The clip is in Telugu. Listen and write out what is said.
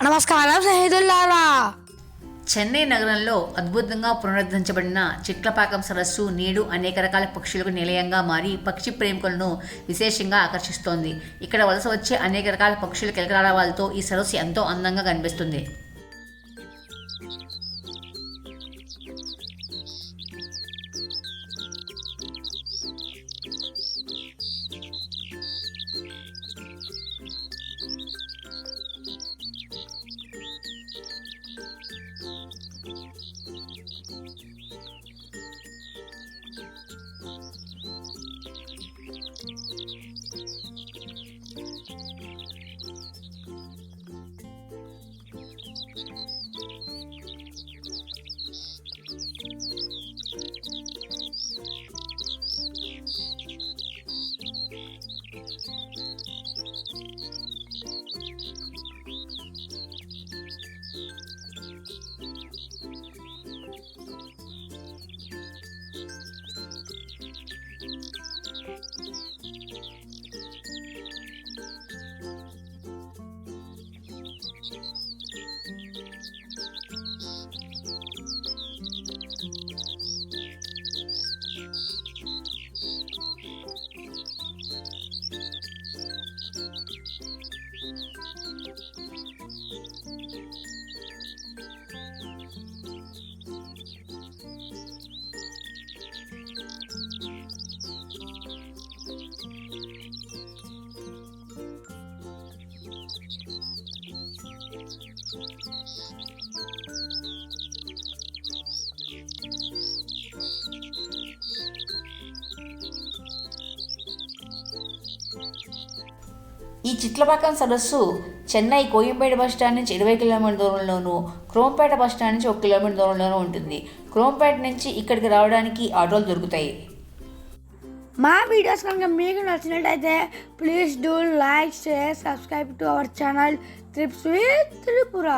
నమస్కారం స్నేహితులారా. చెన్నై నగరంలో అద్భుతంగా పునరుద్ధరించబడిన చిట్లపాకం సరస్సు నేడు అనేక రకాల పక్షులకు నిలయంగా మారి పక్షి ప్రేమికులను విశేషంగా ఆకర్షిస్తోంది. ఇక్కడ వలస వచ్చే అనేక రకాల పక్షుల కిలకలారావాలతో ఈ సరస్సు ఎంతో అందంగా కనిపిస్తుంది. ఈ చిట్లపాకం సరస్సు చెన్నై కోయంబేడు బస్టాండ్ నుంచి 20 కిలోమీటర్ల దూరంలోనూ, క్రోంపేట బస్టాండ్ నుంచి 1 కిలోమీటర్ దూరంలోనూ ఉంటుంది. క్రోంపేట నుంచి ఇక్కడికి రావడానికి ఆటోలు దొరుకుతాయి. మా వీడియోస్ కనుక మీకు నచ్చినట్టయితే please do like, share, subscribe to our channel trips with Tripura.